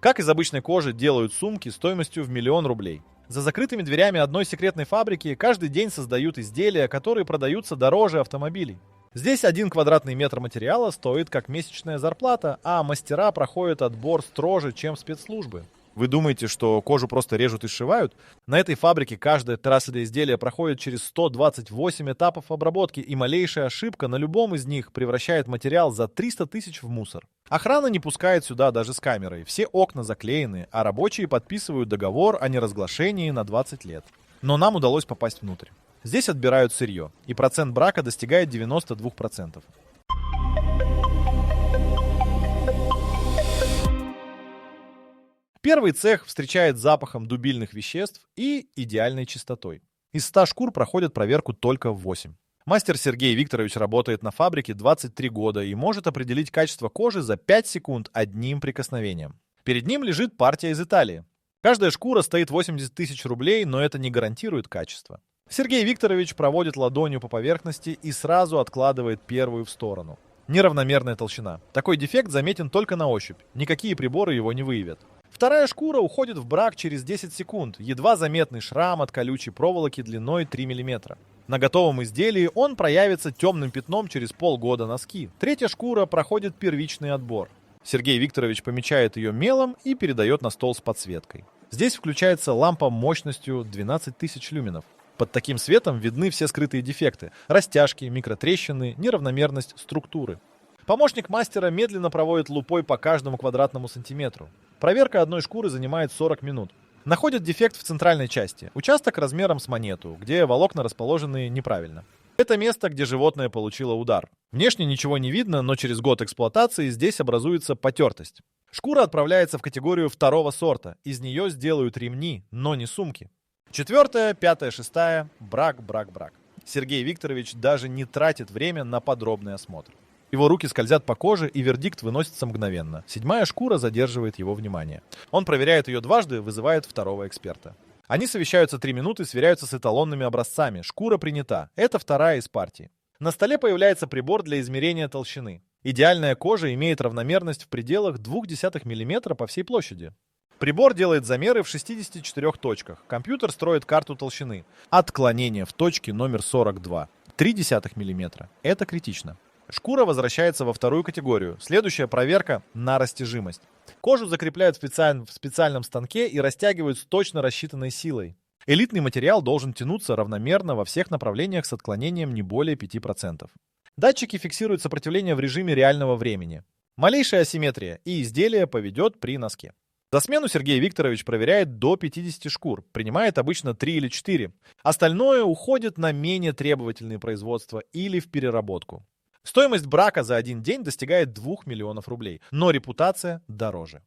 Как из обычной кожи делают сумки стоимостью в 1 000 000 рублей. За закрытыми дверями одной секретной фабрики каждый день создают изделия, которые продаются дороже автомобилей. Здесь 1 квадратный метр материала стоит как месячная зарплата, а мастера проходят отбор строже, чем спецслужбы. Вы думаете, что кожу просто режут и сшивают? На этой фабрике каждое террасовое изделие проходит через 128 этапов обработки, и малейшая ошибка на любом из них превращает материал за 300 000 в мусор. Охрана не пускает сюда даже с камерой, все окна заклеены, а рабочие подписывают договор о неразглашении на 20 лет. Но нам удалось попасть внутрь. Здесь отбирают сырье, и процент брака достигает 92%. Первый цех встречает запахом дубильных веществ и идеальной чистотой. Из 100 шкур проходят проверку только 8. Мастер Сергей Викторович работает на фабрике 23 года и может определить качество кожи за 5 секунд одним прикосновением. Перед ним лежит партия из Италии. Каждая шкура стоит 80 000 рублей, но это не гарантирует качество. Сергей Викторович проводит ладонью по поверхности и сразу откладывает первую в сторону. Неравномерная толщина. Такой дефект заметен только на ощупь. Никакие приборы его не выявят. Вторая шкура уходит в брак через 10 секунд. Едва заметный шрам от колючей проволоки длиной 3 мм. На готовом изделии он проявится темным пятном через полгода носки. Третья шкура проходит первичный отбор. Сергей Викторович помечает ее мелом и передает на стол с подсветкой. Здесь включается лампа мощностью 12 000 люменов. Под таким светом видны все скрытые дефекты: растяжки, микротрещины, неравномерность структуры. Помощник мастера медленно проводит лупой по каждому квадратному сантиметру. Проверка одной шкуры занимает 40 минут. Находят дефект в центральной части. Участок размером с монету, где волокна расположены неправильно. Это место, где животное получило удар. Внешне ничего не видно, но через год эксплуатации здесь образуется потертость. Шкура отправляется в категорию второго сорта. Из нее сделают ремни, но не сумки. 4, 5, 6. Брак. Сергей Викторович даже не тратит время на подробный осмотр. Его руки скользят по коже, и вердикт выносится мгновенно. 7-я шкура задерживает его внимание. Он проверяет ее дважды, вызывает второго эксперта. Они совещаются 3 минуты, сверяются с эталонными образцами. Шкура принята. Это вторая из партий. На столе появляется прибор для измерения толщины. Идеальная кожа имеет равномерность в пределах 0,2 мм по всей площади. Прибор делает замеры в 64 точках. Компьютер строит карту толщины. Отклонение в точке номер 42. 0,3 мм. Это критично. Шкура возвращается во вторую категорию. Следующая проверка на растяжимость. Кожу закрепляют в специальном станке и растягивают с точно рассчитанной силой. Элитный материал должен тянуться равномерно во всех направлениях с отклонением не более 5%. Датчики фиксируют сопротивление в режиме реального времени. Малейшая асимметрия, и изделие поведет при носке. За смену Сергей Викторович проверяет до 50 шкур, принимает обычно 3 или 4. Остальное уходит на менее требовательные производства или в переработку. Стоимость брака за один день достигает 2 миллионов рублей, но репутация дороже.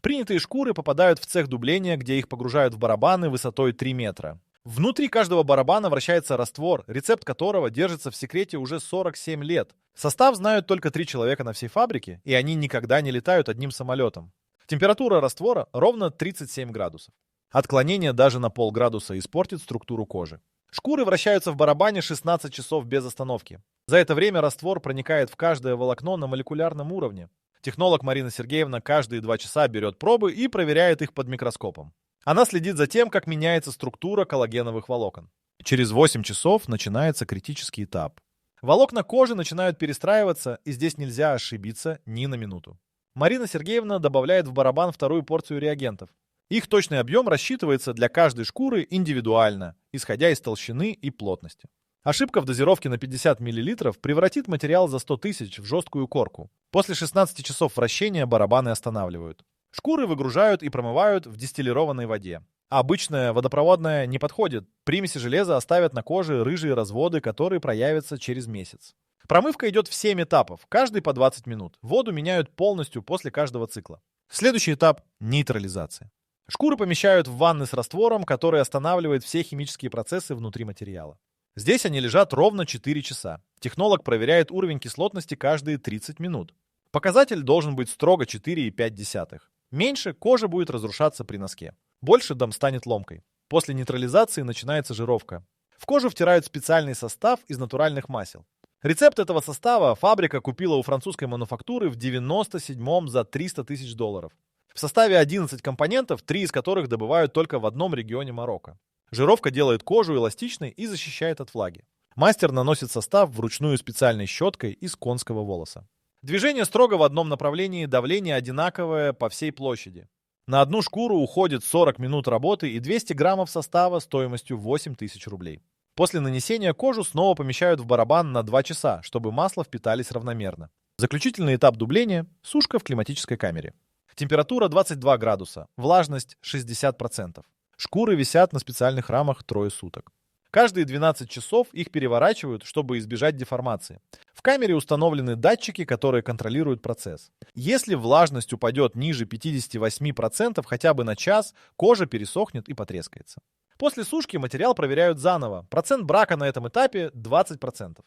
Принятые шкуры попадают в цех дубления, где их погружают в барабаны высотой 3 метра. Внутри каждого барабана вращается раствор, рецепт которого держится в секрете уже 47 лет. Состав знают только 3 человека на всей фабрике, и они никогда не летают одним самолетом. Температура раствора ровно 37 градусов. Отклонение даже на полградуса испортит структуру кожи. Шкуры вращаются в барабане 16 часов без остановки. За это время раствор проникает в каждое волокно на молекулярном уровне. Технолог Марина Сергеевна каждые 2 часа берет пробы и проверяет их под микроскопом. Она следит за тем, как меняется структура коллагеновых волокон. Через 8 часов начинается критический этап. Волокна кожи начинают перестраиваться, и здесь нельзя ошибиться ни на минуту. Марина Сергеевна добавляет в барабан вторую порцию реагентов. Их точный объем рассчитывается для каждой шкуры индивидуально, исходя из толщины и плотности. Ошибка в дозировке на 50 мл превратит материал за 100 000 в жесткую корку. После 16 часов вращения барабаны останавливают. Шкуры выгружают и промывают в дистиллированной воде. Обычная водопроводная не подходит. Примеси железа оставят на коже рыжие разводы, которые проявятся через месяц. Промывка идет в 7 этапов, каждый по 20 минут. Воду меняют полностью после каждого цикла. Следующий этап – нейтрализация. Шкуры помещают в ванны с раствором, который останавливает все химические процессы внутри материала. Здесь они лежат ровно 4 часа. Технолог проверяет уровень кислотности каждые 30 минут. Показатель должен быть строго 4,5. Меньше кожа будет разрушаться при носке. Больше дом станет ломкой. После нейтрализации начинается жировка. В кожу втирают специальный состав из натуральных масел. Рецепт этого состава фабрика купила у французской мануфактуры в 97-м за $300 000. В составе 11 компонентов, 3 из которых добывают только в одном регионе Марокко. Жировка делает кожу эластичной и защищает от влаги. Мастер наносит состав вручную специальной щеткой из конского волоса. Движение строго в одном направлении, давление одинаковое по всей площади. На одну шкуру уходит 40 минут работы и 200 граммов состава стоимостью 8000 рублей. После нанесения кожу снова помещают в барабан на 2 часа, чтобы масла впитались равномерно. Заключительный этап дубления – сушка в климатической камере. Температура 22 градуса, влажность 60%. Шкуры висят на специальных рамах трое суток. Каждые 12 часов их переворачивают, чтобы избежать деформации. В камере установлены датчики, которые контролируют процесс. Если влажность упадет ниже 58% хотя бы на час, кожа пересохнет и потрескается. После сушки материал проверяют заново. Процент брака на этом этапе 20%.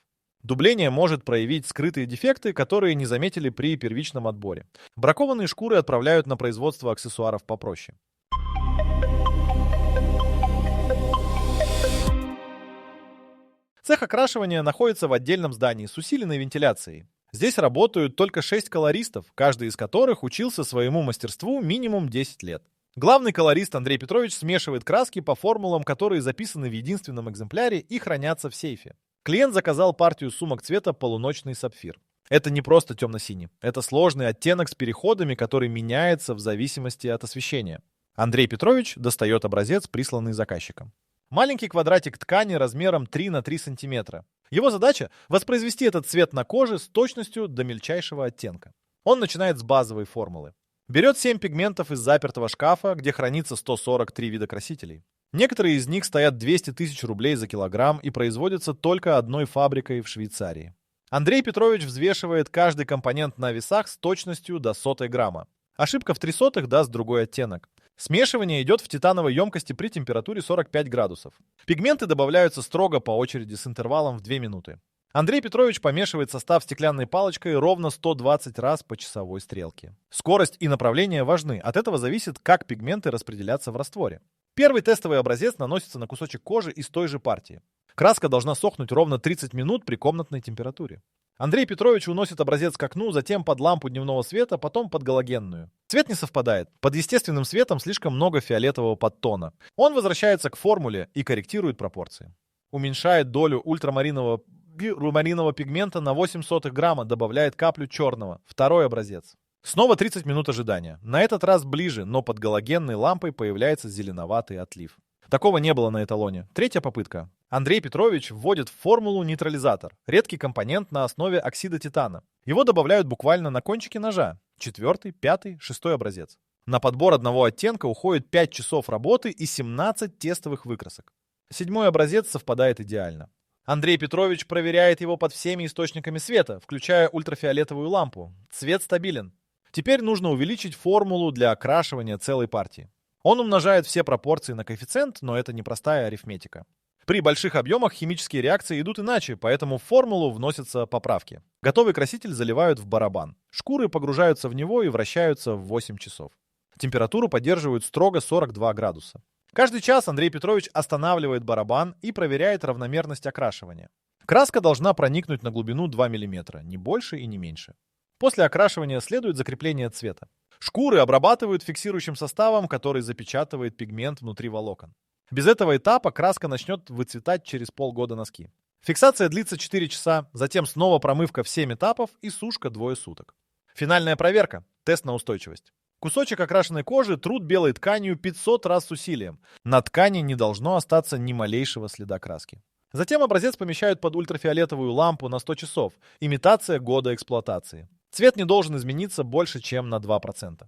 Дубление может проявить скрытые дефекты, которые не заметили при первичном отборе. Бракованные шкуры отправляют на производство аксессуаров попроще. Цех окрашивания находится в отдельном здании с усиленной вентиляцией. Здесь работают только 6 колористов, каждый из которых учился своему мастерству минимум 10 лет. Главный колорист Андрей Петрович смешивает краски по формулам, которые записаны в единственном экземпляре и хранятся в сейфе. Клиент заказал партию сумок цвета полуночный сапфир. Это не просто темно-синий. Это сложный оттенок с переходами, который меняется в зависимости от освещения. Андрей Петрович достает образец, присланный заказчиком. Маленький квадратик ткани размером 3 на 3 см. Его задача – воспроизвести этот цвет на коже с точностью до мельчайшего оттенка. Он начинает с базовой формулы. Берет 7 пигментов из запертого шкафа, где хранится 143 вида красителей. Некоторые из них стоят 200 000 рублей за килограмм и производятся только одной фабрикой в Швейцарии. Андрей Петрович взвешивает каждый компонент на весах с точностью до 100 грамма. Ошибка в 0,03 даст другой оттенок. Смешивание идет в титановой емкости при температуре 45 градусов. Пигменты добавляются строго по очереди с интервалом в 2 минуты. Андрей Петрович помешивает состав стеклянной палочкой ровно 120 раз по часовой стрелке. Скорость и направление важны, от этого зависит, как пигменты распределятся в растворе. Первый тестовый образец наносится на кусочек кожи из той же партии. Краска должна сохнуть ровно 30 минут при комнатной температуре. Андрей Петрович уносит образец к окну, затем под лампу дневного света, потом под галогенную. Цвет не совпадает. Под естественным светом слишком много фиолетового подтона. Он возвращается к формуле и корректирует пропорции. Уменьшает долю ультрамаринового пигмента на 0,08 грамма, добавляет каплю черного. Второй образец. Снова 30 минут ожидания. На этот раз ближе, но под галогенной лампой появляется зеленоватый отлив. Такого не было на эталоне. Третья попытка. Андрей Петрович вводит в формулу нейтрализатор, редкий компонент на основе оксида титана. Его добавляют буквально на кончике ножа. 4-й, 5-й, 6-й образец. На подбор одного оттенка уходит 5 часов работы и 17 тестовых выкрасок. 7-й образец совпадает идеально. Андрей Петрович проверяет его под всеми источниками света, включая ультрафиолетовую лампу. Цвет стабилен. Теперь нужно увеличить формулу для окрашивания целой партии. Он умножает все пропорции на коэффициент, но это непростая арифметика. При больших объемах химические реакции идут иначе, поэтому в формулу вносятся поправки. Готовый краситель заливают в барабан. Шкуры погружаются в него и вращаются в 8 часов. Температуру поддерживают строго 42 градуса. Каждый час Андрей Петрович останавливает барабан и проверяет равномерность окрашивания. Краска должна проникнуть на глубину 2 мм, не больше и не меньше. После окрашивания следует закрепление цвета. Шкуры обрабатывают фиксирующим составом, который запечатывает пигмент внутри волокон. Без этого этапа краска начнет выцветать через полгода носки. Фиксация длится 4 часа, затем снова промывка в 7 этапов и сушка 2 суток. Финальная проверка. Тест на устойчивость. Кусочек окрашенной кожи трут белой тканью 500 раз с усилием. На ткани не должно остаться ни малейшего следа краски. Затем образец помещают под ультрафиолетовую лампу на 100 часов. Имитация года эксплуатации. Цвет не должен измениться больше, чем на 2%.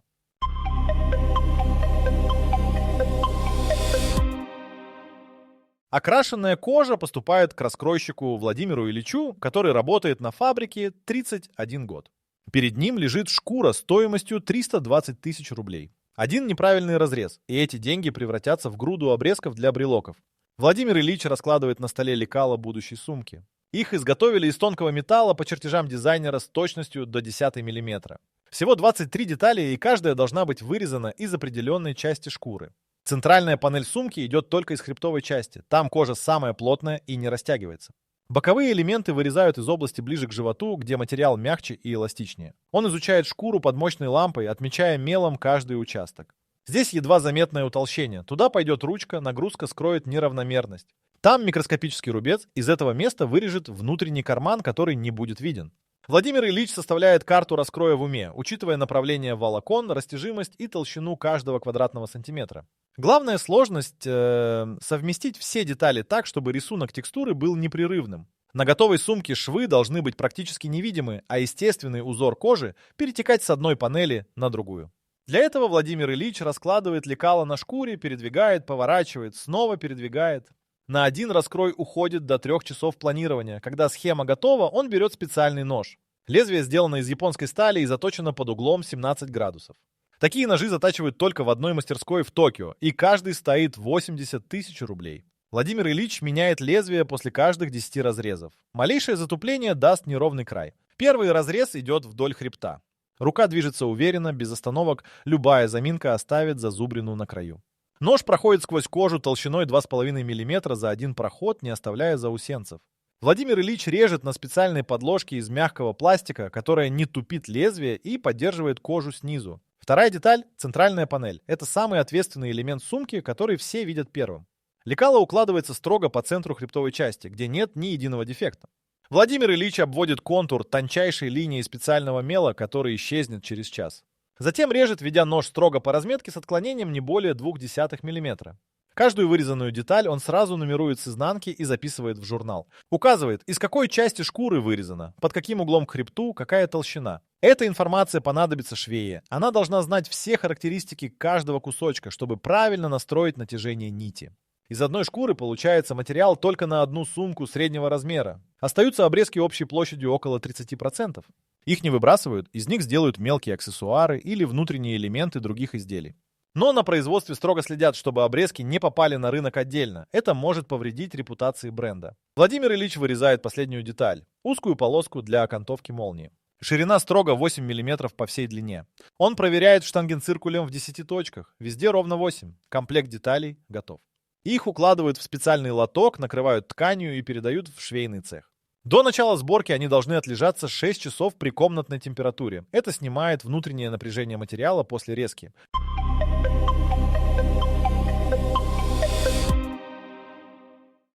Окрашенная кожа поступает к раскройщику Владимиру Ильичу, который работает на фабрике 31 год. Перед ним лежит шкура стоимостью 320 000 рублей. Один неправильный разрез, и эти деньги превратятся в груду обрезков для брелоков. Владимир Ильич раскладывает на столе лекала будущей сумки. Их изготовили из тонкого металла по чертежам дизайнера с точностью до 10 мм. Всего 23 детали, и каждая должна быть вырезана из определенной части шкуры. Центральная панель сумки идет только из хребтовой части. Там кожа самая плотная и не растягивается. Боковые элементы вырезают из области ближе к животу, где материал мягче и эластичнее. Он изучает шкуру под мощной лампой, отмечая мелом каждый участок. Здесь едва заметное утолщение. Туда пойдет ручка, нагрузка скроет неравномерность. Там микроскопический рубец, из этого места вырежет внутренний карман, который не будет виден. Владимир Ильич составляет карту раскроя в уме, учитывая направление волокон, растяжимость и толщину каждого квадратного сантиметра. Главная сложность совместить все детали так, чтобы рисунок текстуры был непрерывным. На готовой сумке швы должны быть практически невидимы, а естественный узор кожи перетекать с одной панели на другую. Для этого Владимир Ильич раскладывает лекало на шкуре, передвигает, поворачивает, снова передвигает. На один раскрой уходит до 3 часов планирования. Когда схема готова, он берет специальный нож. Лезвие сделано из японской стали и заточено под углом 17 градусов. Такие ножи затачивают только в одной мастерской в Токио, и каждый стоит 80 тысяч рублей. Владимир Ильич меняет лезвие после каждых 10 разрезов. Малейшее затупление даст неровный край. Первый разрез идет вдоль хребта. Рука движется уверенно, без остановок, любая заминка оставит зазубрину на краю. Нож проходит сквозь кожу толщиной 2,5 мм за один проход, не оставляя заусенцев. Владимир Ильич режет на специальной подложке из мягкого пластика, которая не тупит лезвие и поддерживает кожу снизу. Вторая деталь – центральная панель. Это самый ответственный элемент сумки, который все видят первым. Лекало укладывается строго по центру хребтовой части, где нет ни единого дефекта. Владимир Ильич обводит контур тончайшей линией специального мела, который исчезнет через час. Затем режет, ведя нож строго по разметке с отклонением не более 0,2 мм. Каждую вырезанную деталь он сразу нумерует с изнанки и записывает в журнал. Указывает, из какой части шкуры вырезана, под каким углом к хребту, какая толщина. Эта информация понадобится швее. Она должна знать все характеристики каждого кусочка, чтобы правильно настроить натяжение нити. Из одной шкуры получается материал только на одну сумку среднего размера. Остаются обрезки общей площадью около 30%. Их не выбрасывают, из них сделают мелкие аксессуары или внутренние элементы других изделий. Но на производстве строго следят, чтобы обрезки не попали на рынок отдельно. Это может повредить репутации бренда. Владимир Ильич вырезает последнюю деталь – узкую полоску для окантовки молнии. Ширина строго 8 мм по всей длине. Он проверяет штангенциркулем в 10 точках. Везде ровно 8. Комплект деталей готов. Их укладывают в специальный лоток, накрывают тканью и передают в швейный цех. До начала сборки они должны отлежаться 6 часов при комнатной температуре. Это снимает внутреннее напряжение материала после резки.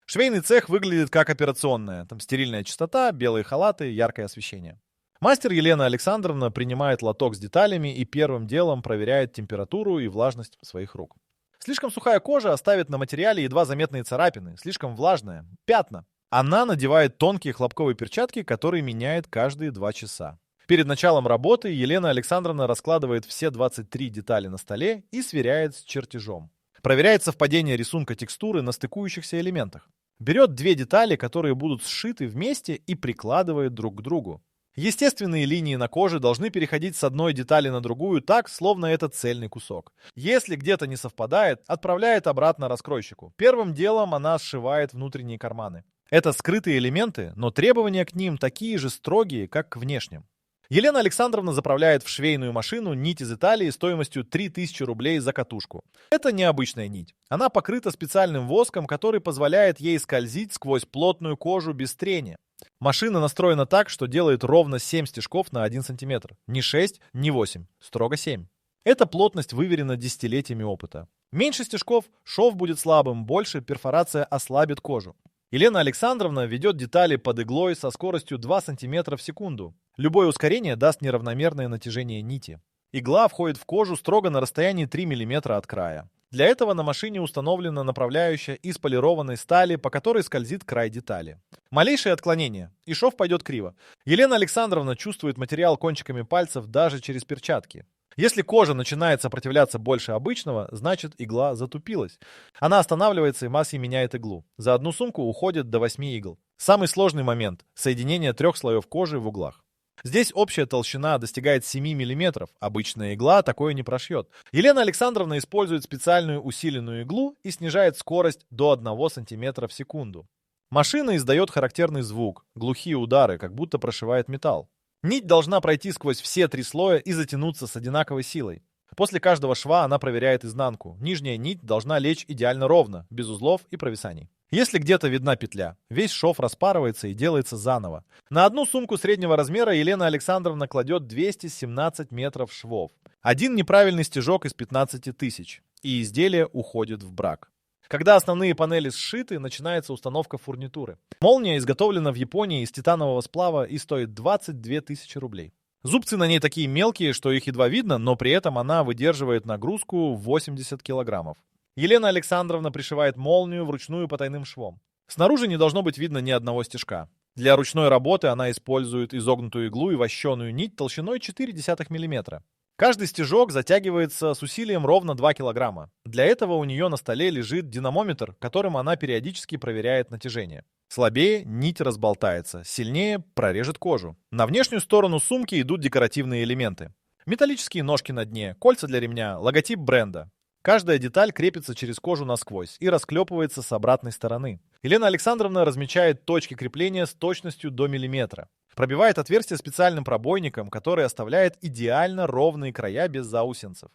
Швейный цех выглядит как операционная. Там стерильная чистота, белые халаты, яркое освещение. Мастер Елена Александровна принимает лоток с деталями и первым делом проверяет температуру и влажность своих рук. Слишком сухая кожа оставит на материале едва заметные царапины, слишком влажная – пятна. Она надевает тонкие хлопковые перчатки, которые меняет каждые 2 часа. Перед началом работы Елена Александровна раскладывает все 23 детали на столе и сверяет с чертежом. Проверяет совпадение рисунка текстуры на стыкующихся элементах. Берет 2 детали, которые будут сшиты вместе, и прикладывает друг к другу. Естественные линии на коже должны переходить с одной детали на другую так, словно это цельный кусок. Если где-то не совпадает, отправляет обратно раскройщику. Первым делом она сшивает внутренние карманы. Это скрытые элементы, но требования к ним такие же строгие, как к внешним. Елена Александровна заправляет в швейную машину нить из Италии стоимостью 3000 рублей за катушку. Это необычная нить. Она покрыта специальным воском, который позволяет ей скользить сквозь плотную кожу без трения. Машина настроена так, что делает ровно 7 стежков на 1 см. Не 6, не 8, строго 7. Эта плотность выверена десятилетиями опыта. Меньше стежков, шов будет слабым, больше перфорация ослабит кожу. Елена Александровна ведет детали под иглой со скоростью 2 см в секунду. Любое ускорение даст неравномерное натяжение нити. Игла входит в кожу строго на расстоянии 3 мм от края. Для этого на машине установлена направляющая из полированной стали, по которой скользит край детали. Малейшее отклонение, и шов пойдет криво. Елена Александровна чувствует материал кончиками пальцев даже через перчатки. Если кожа начинает сопротивляться больше обычного, значит игла затупилась. Она останавливается и массой меняет иглу. За одну сумку уходит до 8 игл. Самый сложный момент – соединение 3 слоев кожи в углах. Здесь общая толщина достигает 7 мм, обычная игла такое не прошьет. Елена Александровна использует специальную усиленную иглу и снижает скорость до 1 см в секунду. Машина издает характерный звук, глухие удары, как будто прошивает металл. Нить должна пройти сквозь все 3 слоя и затянуться с одинаковой силой. После каждого шва она проверяет изнанку. Нижняя нить должна лечь идеально ровно, без узлов и провисаний. Если где-то видна петля, весь шов распарывается и делается заново. На одну сумку среднего размера Елена Александровна кладет 217 метров швов. Один неправильный стежок из 15 тысяч, и изделие уходит в брак. Когда основные панели сшиты, начинается установка фурнитуры. Молния изготовлена в Японии из титанового сплава и стоит 22 тысячи рублей. Зубцы на ней такие мелкие, что их едва видно, но при этом она выдерживает нагрузку 80 килограммов. Елена Александровна пришивает молнию вручную по тайным швам. Снаружи не должно быть видно ни одного стежка. Для ручной работы она использует изогнутую иглу и вощеную нить толщиной 0,4 мм. Каждый стежок затягивается с усилием ровно 2 килограмма. Для этого у нее на столе лежит динамометр, которым она периодически проверяет натяжение. Слабее нить разболтается, сильнее прорежет кожу. На внешнюю сторону сумки идут декоративные элементы. Металлические ножки на дне, кольца для ремня, логотип бренда. Каждая деталь крепится через кожу насквозь и расклепывается с обратной стороны. Елена Александровна размечает точки крепления с точностью до миллиметра. Пробивает отверстие специальным пробойником, который оставляет идеально ровные края без заусенцев.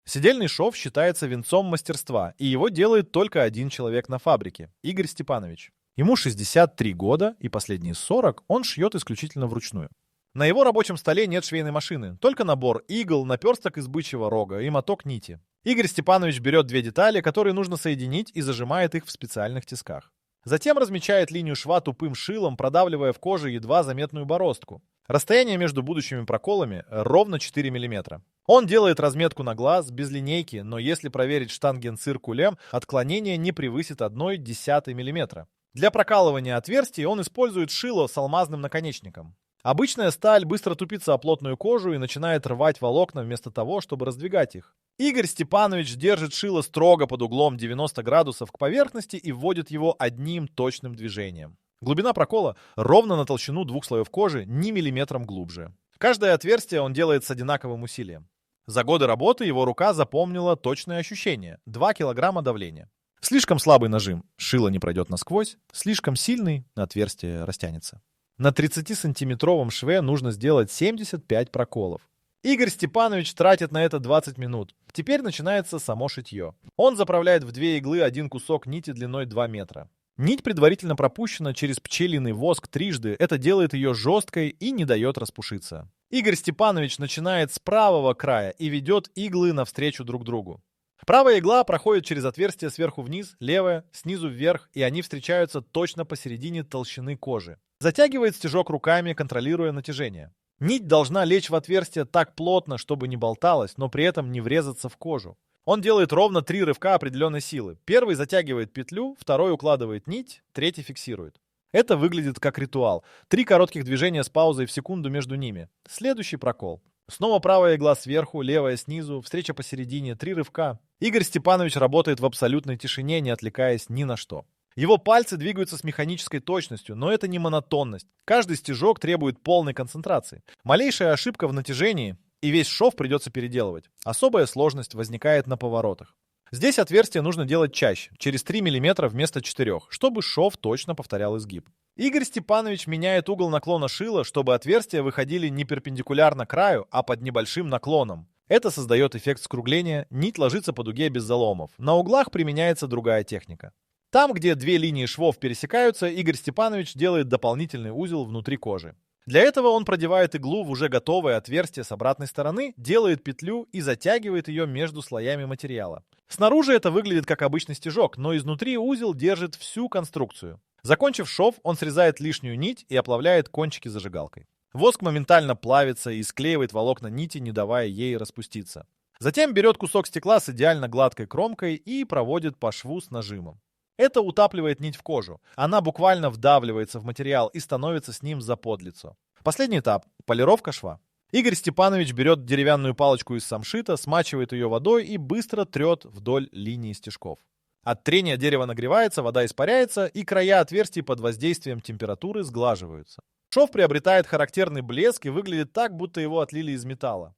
Седельный шов считается венцом мастерства, и его делает только один человек на фабрике – Игорь Степанович. Ему 63 года, и последние 40 он шьет исключительно вручную. На его рабочем столе нет швейной машины, только набор игл, наперсток из бычьего рога и моток нити. Игорь Степанович берет две детали, которые нужно соединить, и зажимает их в специальных тисках. Затем размечает линию шва тупым шилом, продавливая в коже едва заметную бороздку. Расстояние между будущими проколами ровно 4 мм. Он делает разметку на глаз, без линейки, но если проверить штангенциркулем, отклонение не превысит 0,1 мм. Для прокалывания отверстий он использует шило с алмазным наконечником. Обычная сталь быстро тупится о плотную кожу и начинает рвать волокна вместо того, чтобы раздвигать их. Игорь Степанович держит шило строго под углом 90 градусов к поверхности и вводит его одним точным движением. Глубина прокола ровно на толщину 2 слоев кожи, ни миллиметром глубже. Каждое отверстие он делает с одинаковым усилием. За годы работы его рука запомнила точное ощущение – 2 килограмма давления. Слишком слабый нажим – шило не пройдет насквозь, слишком сильный – отверстие растянется. На 30-сантиметровом шве нужно сделать 75 проколов. Игорь Степанович тратит на это 20 минут. Теперь начинается само шитье. Он заправляет в 2 иглы один кусок нити длиной 2 метра. Нить предварительно пропущена через пчелиный воск трижды. Это делает ее жесткой и не дает распушиться. Игорь Степанович начинает с правого края и ведет иглы навстречу друг другу. Правая игла проходит через отверстие сверху вниз, левая снизу вверх, и они встречаются точно посередине толщины кожи. Затягивает стежок руками, контролируя натяжение. Нить должна лечь в отверстие так плотно, чтобы не болталась, но при этом не врезаться в кожу. Он делает ровно 3 рывка определенной силы. Первый затягивает петлю, второй укладывает нить, третий фиксирует. Это выглядит как ритуал. 3 коротких движения с паузой в секунду между ними. Следующий прокол. Снова правая игла сверху, левая снизу, встреча посередине, 3 рывка. Игорь Степанович работает в абсолютной тишине, не отвлекаясь ни на что. Его пальцы двигаются с механической точностью, но это не монотонность. Каждый стежок требует полной концентрации. Малейшая ошибка в натяжении, и весь шов придется переделывать. Особая сложность возникает на поворотах. Здесь отверстие нужно делать чаще, через 3 мм вместо 4, чтобы шов точно повторял изгиб. Игорь Степанович меняет угол наклона шила, чтобы отверстия выходили не перпендикулярно краю, а под небольшим наклоном. Это создает эффект скругления, нить ложится по дуге без заломов. На углах применяется другая техника. Там, где 2 линии швов пересекаются, Игорь Степанович делает дополнительный узел внутри кожи. Для этого он продевает иглу в уже готовое отверстие с обратной стороны, делает петлю и затягивает ее между слоями материала. Снаружи это выглядит как обычный стежок, но изнутри узел держит всю конструкцию. Закончив шов, он срезает лишнюю нить и оплавляет кончики зажигалкой. Воск моментально плавится и склеивает волокна нити, не давая ей распуститься. Затем берет кусок стекла с идеально гладкой кромкой и проводит по шву с нажимом. Это утапливает нить в кожу. Она буквально вдавливается в материал и становится с ним за подлицо. Последний этап – полировка шва. Игорь Степанович берет деревянную палочку из самшита, смачивает ее водой и быстро трет вдоль линии стежков. От трения дерево нагревается, вода испаряется, и края отверстий под воздействием температуры сглаживаются. Шов приобретает характерный блеск и выглядит так, будто его отлили из металла.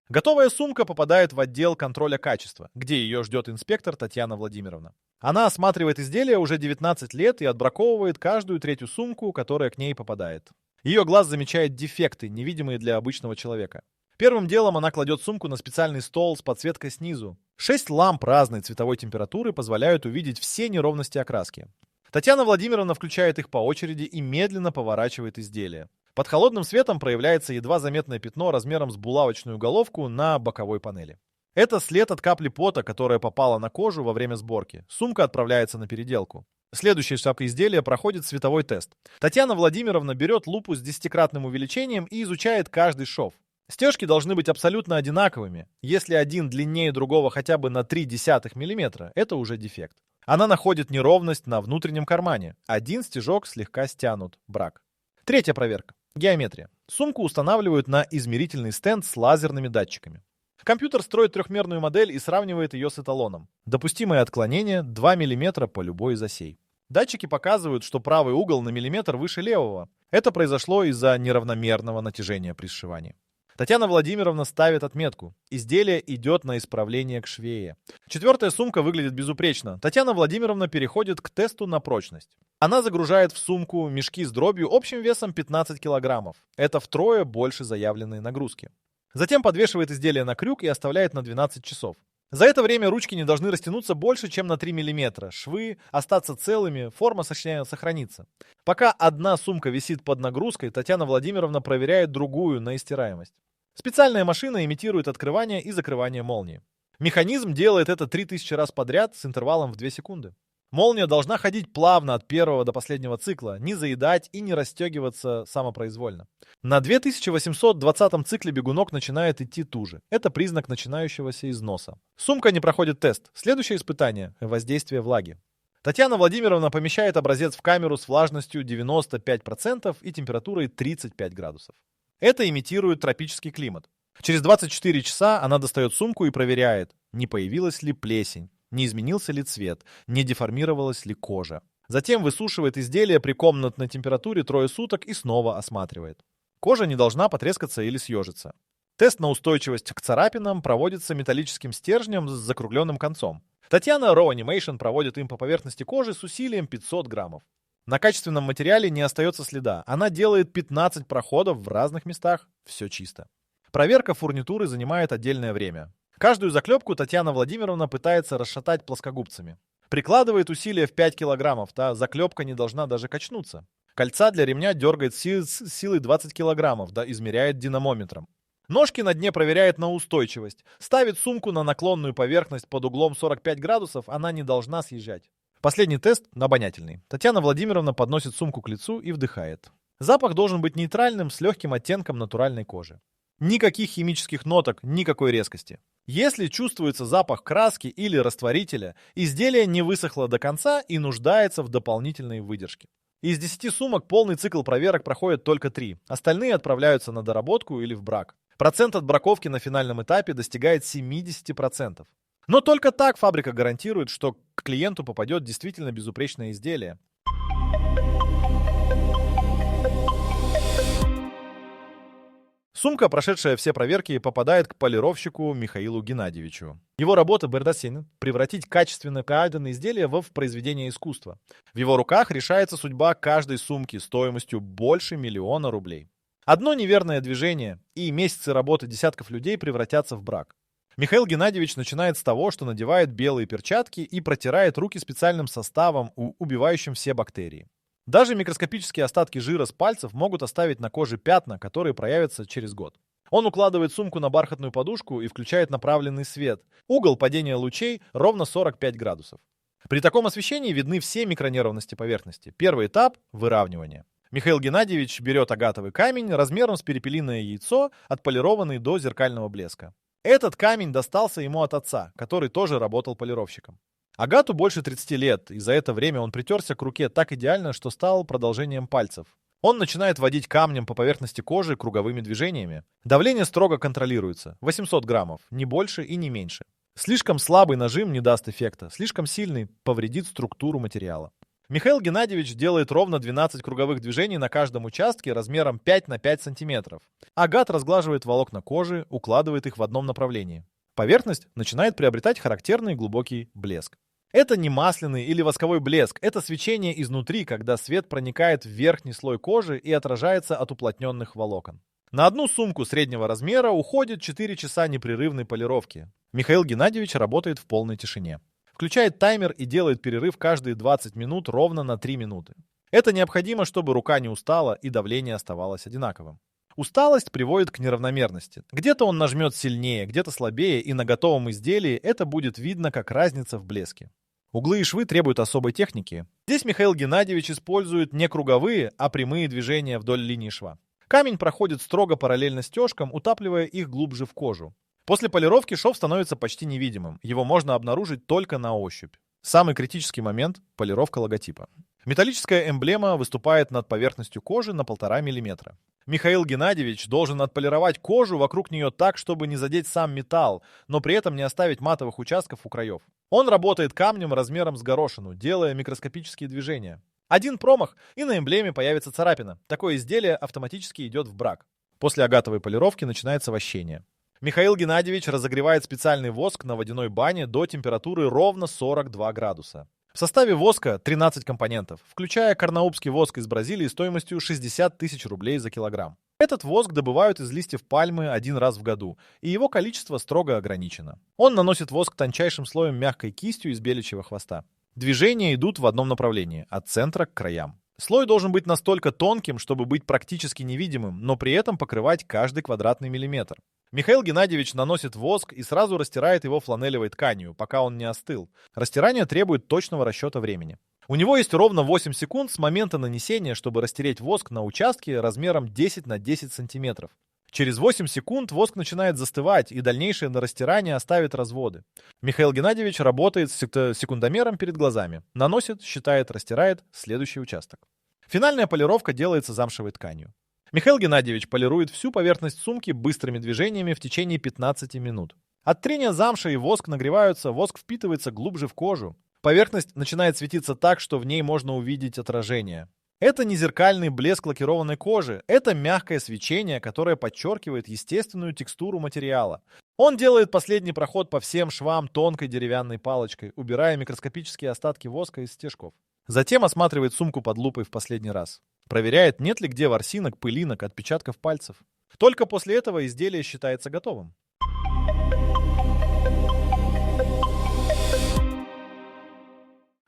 Готовая сумка попадает в отдел контроля качества, где ее ждет инспектор Татьяна Владимировна. Она осматривает изделие уже 19 лет и отбраковывает каждую третью сумку, которая к ней попадает. Ее глаз замечает дефекты, невидимые для обычного человека. Первым делом она кладет сумку на специальный стол с подсветкой снизу. 6 ламп разной цветовой температуры позволяют увидеть все неровности окраски. Татьяна Владимировна включает их по очереди и медленно поворачивает изделие. Под холодным светом проявляется едва заметное пятно размером с булавочную головку на боковой панели. Это след от капли пота, которая попала на кожу во время сборки. Сумка отправляется на переделку. Следующий шаг изделия проходит световой тест. Татьяна Владимировна берет лупу с 10-кратным увеличением и изучает каждый шов. Стежки должны быть абсолютно одинаковыми. Если один длиннее другого хотя бы на 0,3 мм, это уже дефект. Она находит неровность на внутреннем кармане. Один стежок слегка стянут. Брак. Третья проверка. Геометрия. Сумку устанавливают на измерительный стенд с лазерными датчиками. Компьютер строит трехмерную модель и сравнивает ее с эталоном. Допустимое отклонение 2 мм по любой из осей. Датчики показывают, что правый угол на миллиметр выше левого. Это произошло из-за неравномерного натяжения при сшивании. Татьяна Владимировна ставит отметку. Изделие идет на исправление к швее. Четвертая сумка выглядит безупречно. Татьяна Владимировна переходит к тесту на прочность. Она загружает в сумку мешки с дробью общим весом 15 килограммов. Это втрое больше заявленной нагрузки. Затем подвешивает изделие на крюк и оставляет на 12 часов. За это время ручки не должны растянуться больше, чем на 3 мм. Швы остаться целыми, форма сохранится. Пока одна сумка висит под нагрузкой, Татьяна Владимировна проверяет другую на истираемость. Специальная машина имитирует открывание и закрывание молнии. Механизм делает это 3000 раз подряд с интервалом в 2 секунды. Молния должна ходить плавно от первого до последнего цикла, не заедать и не расстегиваться самопроизвольно. На 2820 цикле бегунок начинает идти туже. Это признак начинающегося износа. Сумка не проходит тест. Следующее испытание – воздействие влаги. Татьяна Владимировна помещает образец в камеру с влажностью 95% и температурой 35 градусов. Это имитирует тропический климат. Через 24 часа она достает сумку и проверяет, не появилась ли плесень. Не изменился ли цвет, не деформировалась ли кожа. Затем высушивает изделие при комнатной температуре 3 суток и снова осматривает. Кожа не должна потрескаться или съежиться. Тест на устойчивость к царапинам проводится металлическим стержнем с закругленным концом. Татьяна Raw Animation проводит им по поверхности кожи с усилием 500 граммов. На качественном материале не остается следа. Она делает 15 проходов в разных местах. Все чисто. Проверка фурнитуры занимает отдельное время. Каждую заклепку Татьяна Владимировна пытается расшатать плоскогубцами. Прикладывает усилия в 5 килограммов, та заклепка не должна даже качнуться. Кольца для ремня дергает с силой 20 килограммов, да измеряет динамометром. Ножки на дне проверяет на устойчивость. Ставит сумку на наклонную поверхность под углом 45 градусов, она не должна съезжать. Последний тест обонятельный. Татьяна Владимировна подносит сумку к лицу и вдыхает. Запах должен быть нейтральным, с легким оттенком натуральной кожи. Никаких химических ноток, никакой резкости. Если чувствуется запах краски или растворителя, изделие не высохло до конца и нуждается в дополнительной выдержке. Из 10 сумок полный цикл проверок проходит только 3. Остальные отправляются на доработку или в брак. Процент отбраковки на финальном этапе достигает 70%. Но только так фабрика гарантирует, что к клиенту попадет действительно безупречное изделие. Сумка, прошедшая все проверки, попадает к полировщику Михаилу Геннадьевичу. Его работа Бердасин – превратить качественно краденое изделие в произведение искусства. В его руках решается судьба каждой сумки стоимостью больше 1 000 000 рублей. Одно неверное движение, и месяцы работы десятков людей превратятся в брак. Михаил Геннадьевич начинает с того, что надевает белые перчатки и протирает руки специальным составом, убивающим все бактерии. Даже микроскопические остатки жира с пальцев могут оставить на коже пятна, которые проявятся через год. Он укладывает сумку на бархатную подушку и включает направленный свет. Угол падения лучей ровно 45 градусов. При таком освещении видны все микронеровности поверхности. Первый этап – выравнивание. Михаил Геннадьевич берет агатовый камень размером с перепелиное яйцо, отполированный до зеркального блеска. Этот камень достался ему от отца, который тоже работал полировщиком. Агату больше 30 лет, и за это время он притерся к руке так идеально, что стал продолжением пальцев. Он начинает водить камнем по поверхности кожи круговыми движениями. Давление строго контролируется. 800 граммов, не больше и не меньше. Слишком слабый нажим не даст эффекта, слишком сильный повредит структуру материала. Михаил Геннадьевич делает ровно 12 круговых движений на каждом участке размером 5 на 5 сантиметров. Агат разглаживает волокна кожи, укладывает их в одном направлении. Поверхность начинает приобретать характерный глубокий блеск. Это не масляный или восковой блеск, это свечение изнутри, когда свет проникает в верхний слой кожи и отражается от уплотненных волокон. На одну сумку среднего размера уходит 4 часа непрерывной полировки. Михаил Геннадьевич работает в полной тишине. Включает таймер и делает перерыв каждые 20 минут ровно на 3 минуты. Это необходимо, чтобы рука не устала и давление оставалось одинаковым. Усталость приводит к неравномерности. Где-то он нажмет сильнее, где-то слабее, и на готовом изделии это будет видно как разница в блеске. Углы и швы требуют особой техники. Здесь Михаил Геннадьевич использует не круговые, а прямые движения вдоль линии шва. Камень проходит строго параллельно стежкам, утапливая их глубже в кожу. После полировки шов становится почти невидимым. Его можно обнаружить только на ощупь. Самый критический момент – полировка логотипа. Металлическая эмблема выступает над поверхностью кожи на 1,5 мм. Михаил Геннадьевич должен отполировать кожу вокруг нее так, чтобы не задеть сам металл, но при этом не оставить матовых участков у краев. Он работает камнем размером с горошину, делая микроскопические движения. Один промах, и на эмблеме появится царапина. Такое изделие автоматически идет в брак. После агатовой полировки начинается вощение. Михаил Геннадьевич разогревает специальный воск на водяной бане до температуры ровно 42 градуса. В составе воска 13 компонентов, включая карнаубский воск из Бразилии стоимостью 60 тысяч рублей за килограмм. Этот воск добывают из листьев пальмы один раз в году, и его количество строго ограничено. Он наносит воск тончайшим слоем мягкой кистью из беличьего хвоста. Движения идут в одном направлении, от центра к краям. Слой должен быть настолько тонким, чтобы быть практически невидимым, но при этом покрывать каждый квадратный миллиметр. Михаил Геннадьевич наносит воск и сразу растирает его фланелевой тканью, пока он не остыл. Растирание требует точного расчета времени. У него есть ровно 8 секунд с момента нанесения, чтобы растереть воск на участке размером 10 на 10 сантиметров. Через 8 секунд воск начинает застывать, и дальнейшее растирание оставит разводы. Михаил Геннадьевич работает с секундомером перед глазами. Наносит, считает, растирает следующий участок. Финальная полировка делается замшевой тканью. Михаил Геннадьевич полирует всю поверхность сумки быстрыми движениями в течение 15 минут. От трения замша и воск нагреваются, воск впитывается глубже в кожу. Поверхность начинает светиться так, что в ней можно увидеть отражение. Это не зеркальный блеск лакированной кожи, это мягкое свечение, которое подчеркивает естественную текстуру материала. Он делает последний проход по всем швам тонкой деревянной палочкой, убирая микроскопические остатки воска из стежков. Затем осматривает сумку под лупой в последний раз. Проверяет, нет ли где ворсинок, пылинок, отпечатков пальцев. Только после этого изделие считается готовым.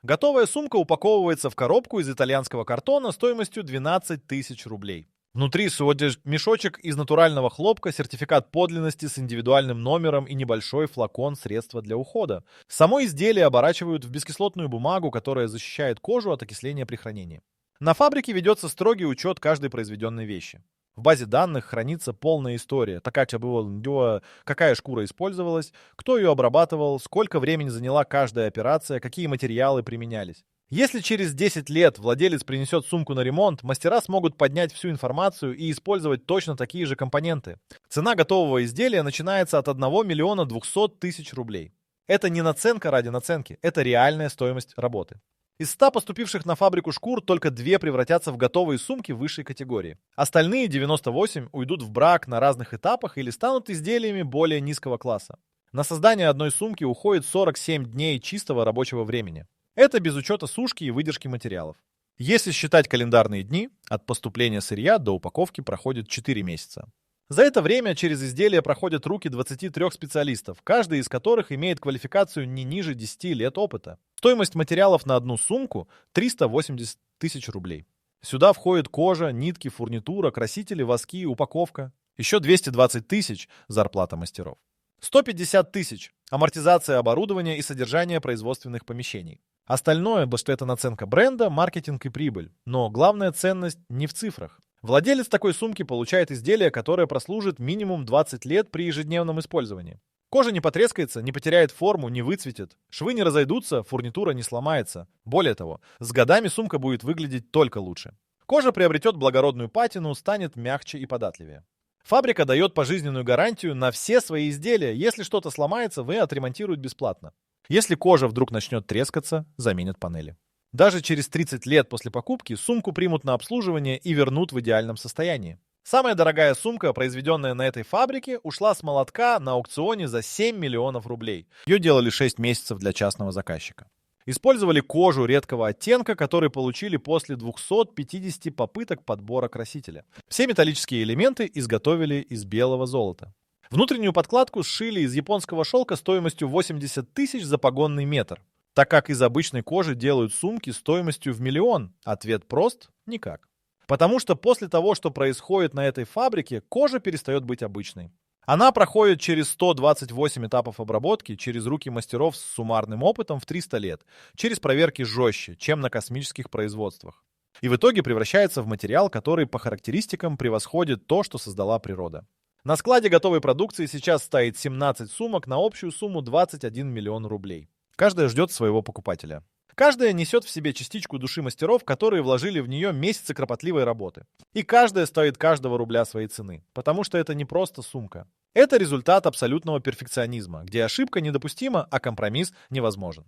Готовая сумка упаковывается в коробку из итальянского картона стоимостью 12 тысяч рублей. Внутри содержит мешочек из натурального хлопка, сертификат подлинности с индивидуальным номером и небольшой флакон средства для ухода. Само изделие оборачивают в бескислотную бумагу, которая защищает кожу от окисления при хранении. На фабрике ведется строгий учет каждой произведенной вещи. В базе данных хранится полная история. Какая шкура использовалась, кто ее обрабатывал, сколько времени заняла каждая операция, какие материалы применялись. Если через 10 лет владелец принесет сумку на ремонт, мастера смогут поднять всю информацию и использовать точно такие же компоненты. Цена готового изделия начинается от 1 миллиона 200 тысяч рублей. Это не наценка ради наценки, это реальная стоимость работы. Из 100 поступивших на фабрику шкур только 2 превратятся в готовые сумки высшей категории. Остальные 98 уйдут в брак на разных этапах или станут изделиями более низкого класса. На создание одной сумки уходит 47 дней чистого рабочего времени. Это без учета сушки и выдержки материалов. Если считать календарные дни, от поступления сырья до упаковки проходит 4 месяца. За это время через изделие проходят руки 23 специалистов, каждый из которых имеет квалификацию не ниже 10 лет опыта. Стоимость материалов на одну сумку – 380 тысяч рублей. Сюда входит кожа, нитки, фурнитура, красители, воски, упаковка. Еще 220 тысяч – зарплата мастеров. 150 тысяч – амортизация оборудования и содержание производственных помещений. Остальное, что это наценка бренда, маркетинг и прибыль. Но главная ценность не в цифрах. Владелец такой сумки получает изделие, которое прослужит минимум 20 лет при ежедневном использовании. Кожа не потрескается, не потеряет форму, не выцветит. Швы не разойдутся, фурнитура не сломается. Более того, с годами сумка будет выглядеть только лучше. Кожа приобретет благородную патину, станет мягче и податливее. Фабрика дает пожизненную гарантию на все свои изделия. Если что-то сломается, вы отремонтируют бесплатно. Если кожа вдруг начнет трескаться, заменят панели. Даже через 30 лет после покупки сумку примут на обслуживание и вернут в идеальном состоянии. Самая дорогая сумка, произведенная на этой фабрике, ушла с молотка на аукционе за 7 миллионов рублей. Ее делали 6 месяцев для частного заказчика. Использовали кожу редкого оттенка, который получили после 250 попыток подбора красителя. Все металлические элементы изготовили из белого золота. Внутреннюю подкладку сшили из японского шелка стоимостью 80 тысяч за погонный метр. Так как из обычной кожи делают сумки стоимостью в миллион, ответ прост – никак. Потому что после того, что происходит на этой фабрике, кожа перестает быть обычной. Она проходит через 128 этапов обработки, через руки мастеров с суммарным опытом в 300 лет, через проверки жестче, чем на космических производствах. И в итоге превращается в материал, который по характеристикам превосходит то, что создала природа. На складе готовой продукции сейчас стоит 17 сумок на общую сумму 21 миллион рублей. Каждая ждет своего покупателя. Каждая несет в себе частичку души мастеров, которые вложили в нее месяцы кропотливой работы. И каждая стоит каждого рубля своей цены, потому что это не просто сумка. Это результат абсолютного перфекционизма, где ошибка недопустима, а компромисс невозможен.